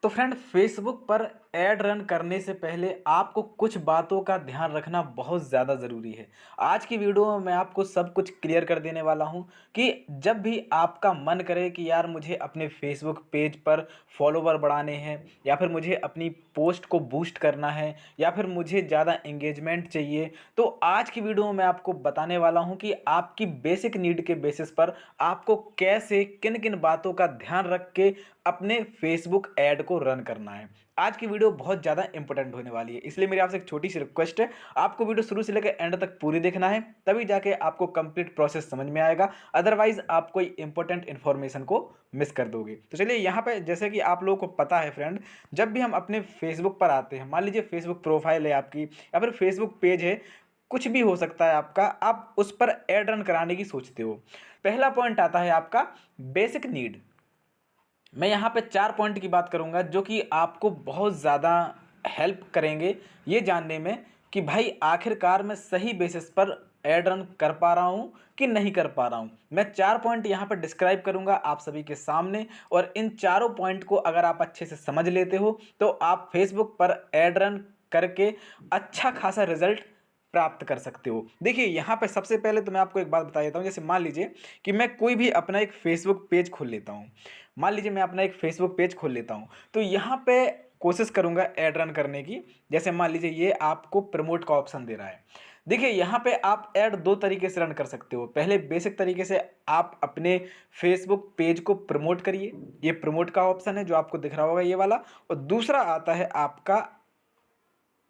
तो friend Facebook पर ad run करने से पहले आपको कुछ बातों का ध्यान रखना बहुत ज़्यादा ज़रूरी है। आज की वीडियो में मैं आपको सब कुछ क्लियर कर देने वाला हूं कि जब भी आपका मन करे कि यार मुझे अपने फेसबुक पेज पर फॉलोवर बढ़ाने हैं या फिर मुझे अपनी पोस्ट को बूस्ट करना है या फिर मुझे ज़्यादा एंगेजमेंट चाहिए, तो आज की वीडियो में मैं आपको बताने वाला हूं कि आपकी बेसिक नीड के बेसिस पर आपको कैसे किन किन बातों का ध्यान रख के अपने फेसबुक ऐड को रन करना है। आज की वीडियो बहुत ज़्यादा इंपॉर्टेंट होने वाली है, इसलिए मेरी आपसे एक छोटी सी रिक्वेस्ट है, आपको वीडियो शुरू से लेकर एंड तक पूरी देखना है, तभी जाके आपको कंप्लीट प्रोसेस समझ में आएगा। अदरवाइज आप कोई इंपॉर्टेंट इन्फॉर्मेशन को मिस कर दोगे। तो चलिए यहाँ पे जैसे कि आप लोगों को पता है फ्रेंड, जब भी हम अपने फेसबुक पर आते हैं, मान लीजिए फेसबुक प्रोफाइल है आपकी या फिर फेसबुक पेज है, कुछ भी हो सकता है आपका, आप उस पर ऐड रन कराने की सोचते हो। पहला पॉइंट आता है आपका बेसिक नीड। मैं यहाँ पे 4 पॉइंट की बात करूँगा जो कि आपको बहुत ज़्यादा हेल्प करेंगे ये जानने में कि भाई आखिरकार मैं सही बेसिस पर ऐड रन कर पा रहा हूँ कि नहीं कर पा रहा हूँ। मैं 4 पॉइंट यहाँ पर डिस्क्राइब करूँगा आप सभी के सामने, और इन चारों पॉइंट को अगर आप अच्छे से समझ लेते हो तो आप फेसबुक पर ऐड रन करके अच्छा खासा रिजल्ट प्राप्त कर सकते हो। देखिए यहाँ पे सबसे पहले तो मैं आपको एक बात बता देता हूँ, जैसे मान लीजिए कि मैं कोई भी अपना एक फेसबुक पेज खोल लेता हूँ। मान लीजिए मैं अपना एक फेसबुक पेज खोल लेता हूँ, तो यहाँ पे कोशिश करूँगा ऐड रन करने की। जैसे मान लीजिए ये आपको प्रमोट का ऑप्शन दे रहा है। देखिए यहाँ पे आप ऐड दो तरीके से रन कर सकते हो। पहले बेसिक तरीके से आप अपने फेसबुक पेज को प्रमोट करिए, ये प्रमोट का ऑप्शन है जो आपको दिख रहा होगा ये वाला। और दूसरा आता है आपका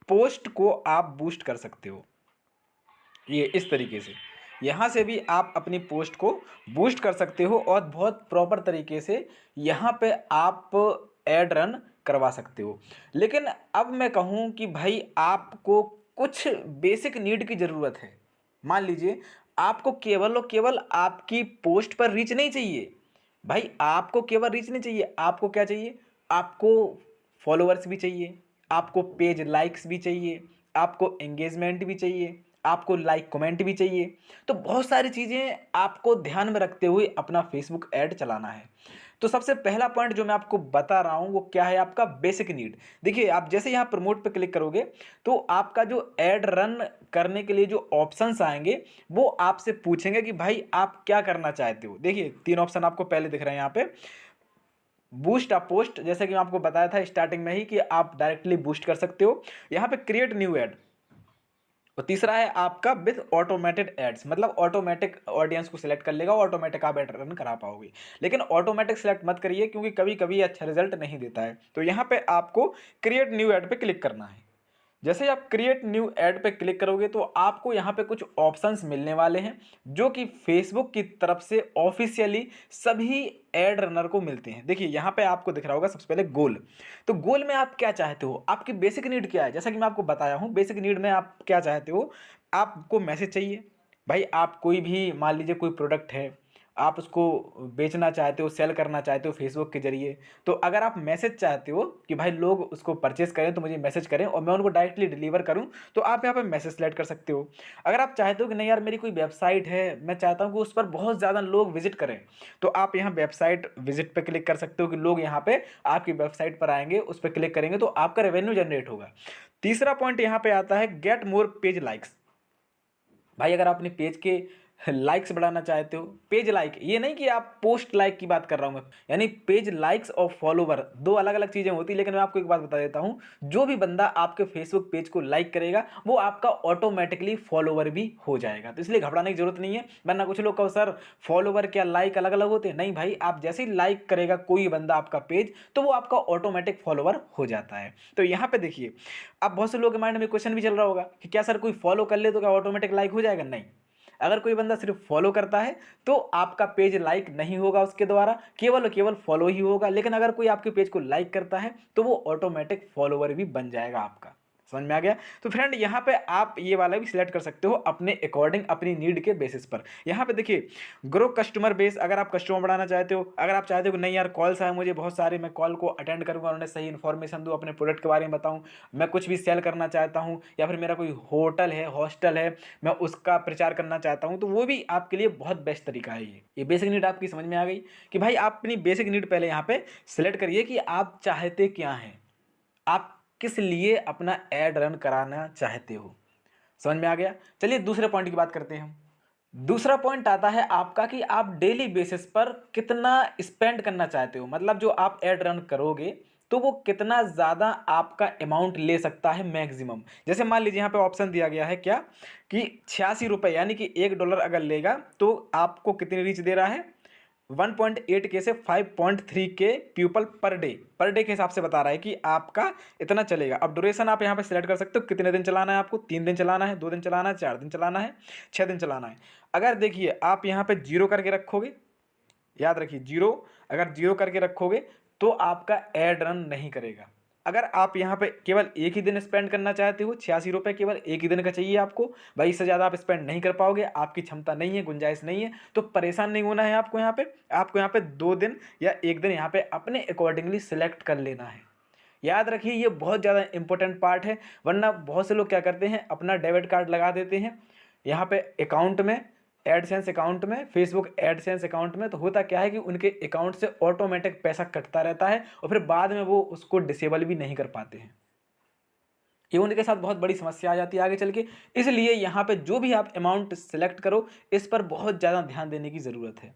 पोस्ट को आप बूस्ट कर सकते हो, ये इस तरीके से। यहाँ से भी आप अपनी पोस्ट को बूस्ट कर सकते हो और बहुत प्रॉपर तरीके से यहाँ पे आप ऐड रन करवा सकते हो। लेकिन अब मैं कहूँ कि भाई आपको कुछ बेसिक नीड की ज़रूरत है। मान लीजिए आपको केवल और केवल आपकी पोस्ट पर रीच नहीं चाहिए। भाई आपको केवल रीच नहीं चाहिए, आपको क्या चाहिए? आपको फॉलोअर्स भी चाहिए, आपको पेज लाइक्स भी चाहिए, आपको एंगेजमेंट भी चाहिए, आपको लाइक कमेंट भी चाहिए। तो बहुत सारी चीज़ें आपको ध्यान में रखते हुए अपना फेसबुक ऐड चलाना है। तो सबसे पहला पॉइंट जो मैं आपको बता रहा हूँ वो क्या है? आपका बेसिक नीड। देखिए आप जैसे यहाँ प्रमोट पे क्लिक करोगे तो आपका जो ऐड रन करने के लिए जो ऑप्शंस आएंगे वो आपसे पूछेंगे कि भाई आप क्या करना चाहते हो। देखिए 3 ऑप्शन आपको पहले दिख रहे हैं यहाँ पे। बूस्ट अ पोस्ट, जैसे कि मैं आपको बताया था स्टार्टिंग में ही कि आप डायरेक्टली बूस्ट कर सकते हो। यहाँ पे क्रिएट न्यू ऐड, और तीसरा है आपका विथ ऑटोमेटेड एड्स, मतलब ऑटोमेटिक ऑडियंस को सिलेक्ट कर लेगा, ऑटोमेटिक आप एड रन करा पाओगे। लेकिन ऑटोमेटिक सिलेक्ट मत करिए क्योंकि कभी कभी अच्छा रिजल्ट नहीं देता है। तो यहाँ पे आपको क्रिएट न्यू ऐड पे क्लिक करना है। जैसे ही आप क्रिएट न्यू ऐड पे क्लिक करोगे तो आपको यहाँ पे कुछ ऑप्शंस मिलने वाले हैं जो कि फेसबुक की तरफ से ऑफिशियली सभी ऐड रनर को मिलते हैं। देखिए यहाँ पे आपको दिख रहा होगा सबसे पहले गोल। तो गोल में आप क्या चाहते हो, आपकी बेसिक नीड क्या है? जैसा कि मैं आपको बताया हूँ बेसिक नीड में आप क्या चाहते हो। आपको मैसेज चाहिए। भाई आप कोई भी मान लीजिए कोई प्रोडक्ट है, आप उसको बेचना चाहते हो, सेल करना चाहते हो फेसबुक के जरिए, तो अगर आप मैसेज चाहते हो कि भाई लोग उसको परचेस करें तो मुझे मैसेज करें और मैं उनको डायरेक्टली डिलीवर करूं, तो आप यहाँ पे मैसेज सेलेक्ट कर सकते हो। अगर आप चाहते हो कि नहीं यार मेरी कोई वेबसाइट है, मैं चाहता हूँ कि उस पर बहुत ज़्यादा लोग विजिट करें, तो आप यहाँ वेबसाइट विजिट पर क्लिक कर सकते हो कि लोग यहाँ पे आपकी वेबसाइट पर आएंगे, उस पर क्लिक करेंगे तो आपका रेवेन्यू जनरेट होगा। तीसरा पॉइंट यहाँ पे आता है गेट मोर पेज लाइक्स। भाई अगर आप अपने पेज के लाइक्स बढ़ाना चाहते हो, पेज लाइक ये नहीं कि आप पोस्ट लाइक की बात कर रहा हूं मैं, यानी पेज लाइक्स और फॉलोवर दो अलग अलग चीजें होती है। लेकिन मैं आपको एक बात बता देता हूं, जो भी बंदा आपके फेसबुक पेज को लाइक करेगा वो आपका ऑटोमेटिकली फॉलोवर भी हो जाएगा। तो इसलिए घबराने की जरूरत नहीं है। वरना कुछ लोग कहो सर फॉलोवर क्या लाइक अलग अलग होते हैं? नहीं भाई, आप जैसे ही लाइक करेगा कोई बंदा आपका पेज तो वो आपका ऑटोमेटिक फॉलोवर हो जाता है। तो यहाँ पे देखिए, अब बहुत से लोगों के माइंड में क्वेश्चन भी चल रहा होगा कि क्या सर कोई फॉलो कर ले तो क्या ऑटोमेटिक लाइक हो जाएगा? नहीं, अगर कोई बंदा सिर्फ फॉलो करता है तो आपका पेज लाइक नहीं होगा उसके द्वारा, केवल और केवल फॉलो ही होगा। लेकिन अगर कोई आपके पेज को लाइक करता है तो वो ऑटोमेटिक फॉलोवर भी बन जाएगा आपका। समझ में आ गया। तो फ्रेंड यहाँ पे आप ये वाला भी सिलेक्ट कर सकते हो अपने अकॉर्डिंग, अपनी नीड के बेसिस पर। यहाँ पे देखिए ग्रो कस्टमर बेस, अगर आप कस्टमर बढ़ाना चाहते हो, अगर आप चाहते हो कि नहीं यार कॉल्स आए मुझे बहुत सारे, मैं कॉल को अटेंड करूँगा, उन्हें सही इन्फॉर्मेशन दूँ, अपने प्रोडक्ट के बारे में बताऊँ, मैं कुछ भी सेल करना चाहता हूँ, या फिर मेरा कोई होटल है, हॉस्टल है, मैं उसका प्रचार करना चाहता हूँ, तो वो भी आपके लिए बहुत बेस्ट तरीका है। ये बेसिक नीड आपकी समझ में आ गई कि भाई आप अपनी बेसिक नीड पहले यहाँ पे सिलेक्ट करिए कि आप चाहते क्या हैं, आप किस लिए अपना एड रन कराना चाहते हो। समझ में आ गया। चलिए दूसरे पॉइंट की बात करते हैं हम। दूसरा पॉइंट आता है आपका कि आप डेली बेसिस पर कितना स्पेंड करना चाहते हो, मतलब जो आप एड रन करोगे तो वो कितना ज़्यादा आपका अमाउंट ले सकता है मैक्सिमम। जैसे मान लीजिए यहाँ पे ऑप्शन दिया गया है क्या कि 86 रुपये, यानी कि $1 अगर लेगा तो आपको कितनी रीच दे रहा है, 1.8K से 5.3K पीपल पर डे के हिसाब से बता रहा है कि आपका इतना चलेगा। अब ड्यूरेशन आप यहाँ पे सिलेक्ट कर सकते हो, कितने दिन चलाना है आपको, 3 दिन चलाना है, 2 दिन चलाना है, 4 दिन चलाना है, 6 दिन चलाना है। अगर देखिए आप यहाँ पे जीरो करके रखोगे, याद रखिए जीरो, अगर जीरो करके रखोगे तो आपका एड रन नहीं करेगा। अगर आप यहाँ पे केवल एक ही दिन स्पेंड करना चाहते हो, 86 रुपये केवल एक ही दिन का चाहिए आपको, भाई इससे ज़्यादा आप स्पेंड नहीं कर पाओगे, आपकी क्षमता नहीं है, गुंजाइश नहीं है, तो परेशान नहीं होना है आपको। आपको यहाँ पे 2 दिन या एक दिन यहाँ पे अपने अकॉर्डिंगली सिलेक्ट कर लेना है। याद रखिए ये बहुत ज़्यादा इंपॉर्टेंट पार्ट है, वरना बहुत से लोग क्या करते हैं अपना डेबिट कार्ड लगा देते हैं यहाँ पे अकाउंट में, एडसेंस अकाउंट में, फेसबुक एडसेंस अकाउंट में, तो होता क्या है कि उनके अकाउंट से ऑटोमेटिक पैसा कटता रहता है और फिर बाद में वो उसको डिसेबल भी नहीं कर पाते हैं। ये उनके साथ बहुत बड़ी समस्या आ जाती है आगे चल के। इसलिए यहाँ पे जो भी आप अमाउंट सेलेक्ट करो इस पर बहुत ज़्यादा ध्यान देने की ज़रूरत है।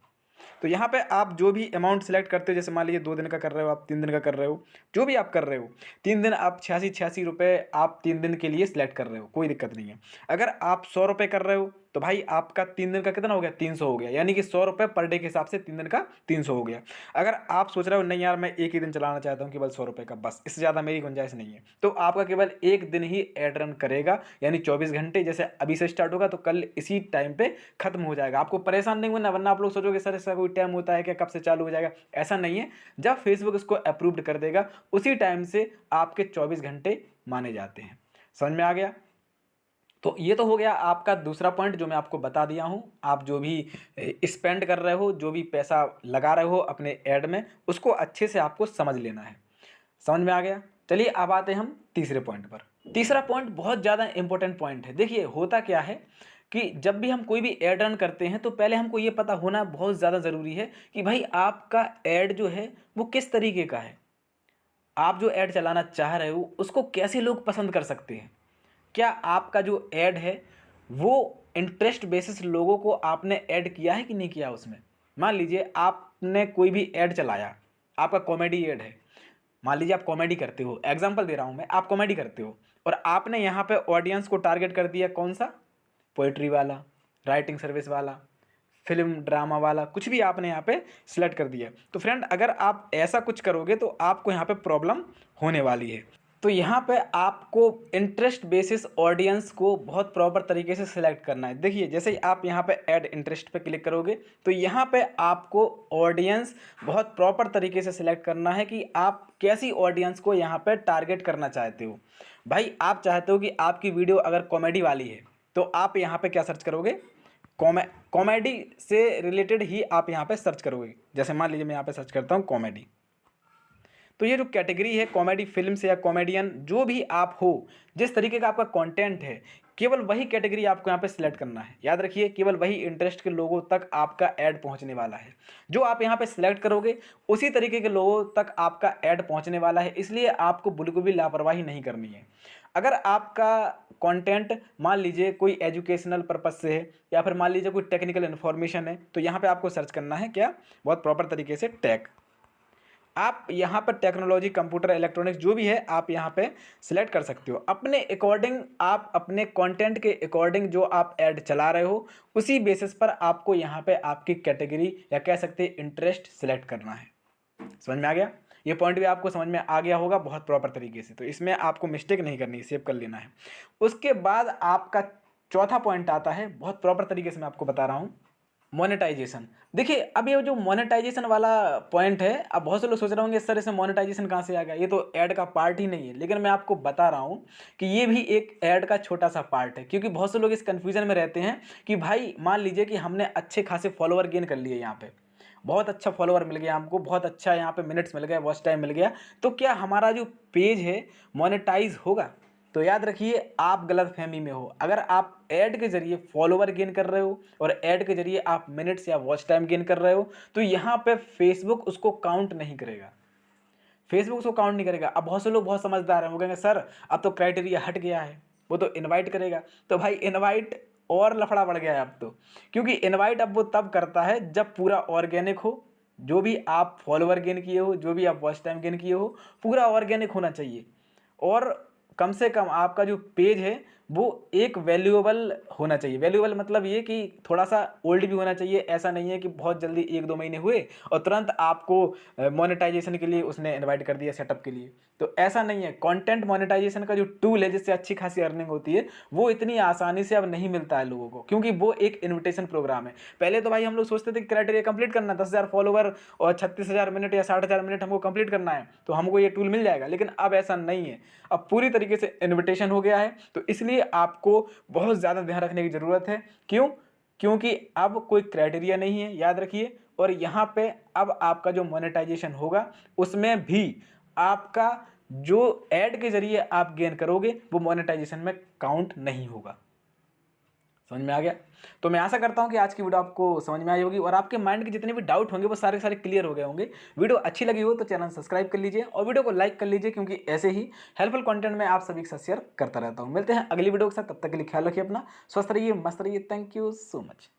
तो यहाँ पे आप जो भी अमाउंट सेलेक्ट करते हो, जैसे मान लीजिए 2 दिन का कर रहे हो, आप 3 दिन का कर रहे हो, जो भी आप कर रहे हो, 3 दिन आप 86 रुपये आप 3 दिन के लिए सिलेक्ट कर रहे हो, कोई दिक्कत नहीं है। अगर आप 100 रुपये कर रहे हो तो भाई आपका 3 दिन का कितना हो गया, 300 हो गया, यानी कि 100 रुपये पर डे के हिसाब से 3 दिन का 300 हो गया। अगर आप सोच रहे हो नहीं यार मैं एक ही दिन चलाना चाहता हूँ केवल 100 रुपये का, बस इससे ज़्यादा मेरी गुंजाइश नहीं है, तो आपका केवल एक दिन ही एड रन करेगा, यानी 24 घंटे। जैसे अभी से स्टार्ट होगा तो कल इसी टाइम पे खत्म हो जाएगा। आपको परेशान नहीं होना, वरना आप लोग सोचोगे सर इसका कोई टाइम होता है क्या, कब से चालू हो जाएगा, ऐसा नहीं है। जब फेसबुक इसको अप्रूव्ड कर देगा उसी टाइम से आपके 24 घंटे माने जाते हैं। समझ में आ गया। तो ये तो हो गया आपका दूसरा पॉइंट जो मैं आपको बता दिया हूँ। आप जो भी स्पेंड कर रहे हो, जो भी पैसा लगा रहे हो अपने ऐड में, उसको अच्छे से आपको समझ लेना है। समझ में आ गया। चलिए अब आते हैं हम तीसरे पॉइंट पर। तीसरा पॉइंट बहुत ज़्यादा इंपॉर्टेंट पॉइंट है। देखिए होता क्या है कि जब भी हम कोई भी ऐड रन करते हैं तो पहले हमको ये पता होना बहुत ज़्यादा ज़रूरी है कि भाई आपका ऐड जो है वो किस तरीके का है। आप जो ऐड चलाना चाह रहे हो उसको कैसे लोग पसंद कर सकते हैं। क्या आपका जो ऐड है वो इंटरेस्ट बेसिस लोगों को आपने ऐड किया है कि नहीं किया उसमें। मान लीजिए आपने कोई भी ऐड चलाया, आपका कॉमेडी ऐड है, मान लीजिए आप कॉमेडी करते हो, एग्जांपल दे रहा हूँ मैं, आप कॉमेडी करते हो और आपने यहाँ पे ऑडियंस को टारगेट कर दिया कौन सा, पोइट्री वाला, राइटिंग सर्विस वाला, फिल्म ड्रामा वाला, कुछ भी आपने यहाँ पे सिलेक्ट कर दिया। तो फ्रेंड अगर आप ऐसा कुछ करोगे तो आपको यहाँ पे प्रॉब्लम होने वाली है। तो यहाँ पे आपको इंटरेस्ट बेसिस ऑडियंस को बहुत प्रॉपर तरीके से सिलेक्ट करना है। देखिए जैसे ही आप यहाँ पे ऐड इंटरेस्ट पे क्लिक करोगे तो यहाँ पे आपको ऑडियंस बहुत प्रॉपर तरीके से सिलेक्ट करना है कि आप कैसी ऑडियंस को यहाँ पे टारगेट करना चाहते हो। भाई आप चाहते हो कि आपकी वीडियो अगर कॉमेडी वाली है तो आप यहाँ पे क्या सर्च करोगे, कॉमेडी से रिलेटेड ही आप यहाँ पे सर्च करोगे। जैसे मान लीजिए मैं यहाँ पे सर्च करता हूँ कॉमेडी, तो ये जो कैटेगरी है कॉमेडी फिल्म से या कॉमेडियन जो भी आप हो, जिस तरीके का आपका कंटेंट है, केवल वही कैटेगरी आपको यहाँ पे सिलेक्ट करना है। याद रखिए केवल वही इंटरेस्ट के लोगों तक आपका ऐड पहुँचने वाला है। जो आप यहाँ पे सिलेक्ट करोगे उसी तरीके के लोगों तक आपका ऐड पहुँचने वाला है, इसलिए आपको बिल्कुल भी लापरवाही नहीं करनी है। अगर आपका कंटेंट मान लीजिए कोई एजुकेशनल पर्पज से है या फिर मान लीजिए कोई टेक्निकल इन्फॉर्मेशन है, तो यहाँ पे आपको सर्च करना है क्या, बहुत प्रॉपर तरीके से टैग। आप यहाँ पर टेक्नोलॉजी, कंप्यूटर, इलेक्ट्रॉनिक्स जो भी है आप यहाँ पे सिलेक्ट कर सकते हो अपने अकॉर्डिंग। आप अपने कंटेंट के अकॉर्डिंग जो आप ऐड चला रहे हो उसी बेसिस पर आपको यहाँ पे आपकी कैटेगरी या कह सकते हैं इंटरेस्ट सिलेक्ट करना है। समझ में आ गया। ये पॉइंट भी आपको समझ में आ गया होगा बहुत प्रॉपर तरीके से, तो इसमें आपको मिस्टेक नहीं करनी है, सेव कर लेना है। उसके बाद आपका चौथा पॉइंट आता है, बहुत प्रॉपर तरीके से मैं आपको बता रहा हूँ। मोनेटाइजेशन। देखिए, अब ये जो मोनेटाइजेशन वाला पॉइंट है, अब बहुत से लोग सोच रहे होंगे इस तरह से मोनेटाइजेशन कहाँ से आ गया, ये तो ऐड का पार्ट ही नहीं है। लेकिन मैं आपको बता रहा हूँ कि ये भी एक ऐड का छोटा सा पार्ट है, क्योंकि बहुत से लोग इस कन्फ्यूजन में रहते हैं कि भाई मान लीजिए कि हमने अच्छे खासे फॉलोवर गेन कर लिए, यहाँ पे बहुत अच्छा फॉलोवर मिल गया हमको, बहुत अच्छा यहाँ पे मिनट्स मिल गया, वॉच टाइम मिल गया, तो क्या हमारा जो पेज है मोनेटाइज होगा? तो याद रखिए, आप गलत फहमी में हो। अगर आप ऐड के जरिए फॉलोवर गेन कर रहे हो और ऐड के जरिए आप मिनट्स या वॉच टाइम गेन कर रहे हो, तो यहाँ पे फेसबुक उसको काउंट नहीं करेगा, फेसबुक उसको काउंट नहीं करेगा। अब बहुत से लोग बहुत समझदार हैं, वो कहेंगे सर अब तो क्राइटेरिया हट गया है, वो तो इनवाइट करेगा। तो भाई इनवाइट और लफड़ा बढ़ गया है अब तो, क्योंकि इनवाइट अब वो तब करता है जब पूरा ऑर्गेनिक हो, जो भी आप फॉलोवर गेन किए हो, जो भी आप वॉच टाइम गेन किए हो, पूरा ऑर्गेनिक होना चाहिए। और कम से कम आपका जो पेज है वो एक वैल्यूएबल होना चाहिए। वैल्यूएबल मतलब ये कि थोड़ा सा ओल्ड भी होना चाहिए। ऐसा नहीं है कि बहुत जल्दी 1-2 महीने हुए और तुरंत आपको मोनेटाइजेशन के लिए उसने इनवाइट कर दिया सेटअप के लिए, तो ऐसा नहीं है। कंटेंट मोनेटाइजेशन का जो टूल है जिससे अच्छी खासी अर्निंग होती है, वो इतनी आसानी से अब नहीं मिलता है लोगों को, क्योंकि वो एक इन्विटेशन प्रोग्राम है। पहले तो भाई हम लोग सोचते थे कि क्राइटेरिया कंप्लीट करना, 10,000 फॉलोवर और 36,000 मिनट या 60,000 मिनट हमको कंप्लीट करना है तो हमको ये टूल मिल जाएगा, लेकिन अब ऐसा नहीं है। अब पूरी तरीके से इन्विटेशन हो गया है, तो इसलिए आपको बहुत ज़्यादा ध्यान रखने की ज़रूरत है। क्यों? क्योंकि अब कोई क्राइटेरिया नहीं है, याद रखिए। और यहाँ पे अब आपका जो मोनेटाइजेशन होगा उसमें भी आपका जो ऐड के जरिए आप गेन करोगे वो मोनेटाइजेशन में काउंट नहीं होगा। समझ में आ गया? तो मैं आशा करता हूं कि आज की वीडियो आपको समझ में आई होगी और आपके माइंड के जितने भी डाउट होंगे वो सारे सारे क्लियर हो गए होंगे। वीडियो अच्छी लगी हो तो चैनल सब्सक्राइब कर लीजिए और वीडियो को लाइक कर लीजिए, क्योंकि ऐसे ही हेल्पफुल कंटेंट मैं आप सभी के साथ शेयर करता रहता हूं। मिलते हैं अगली वीडियो के साथ, तब तक के लिए ख्याल रखिए अपना, स्वस्थ रहिए, मस्त रहिए। Thank you so much.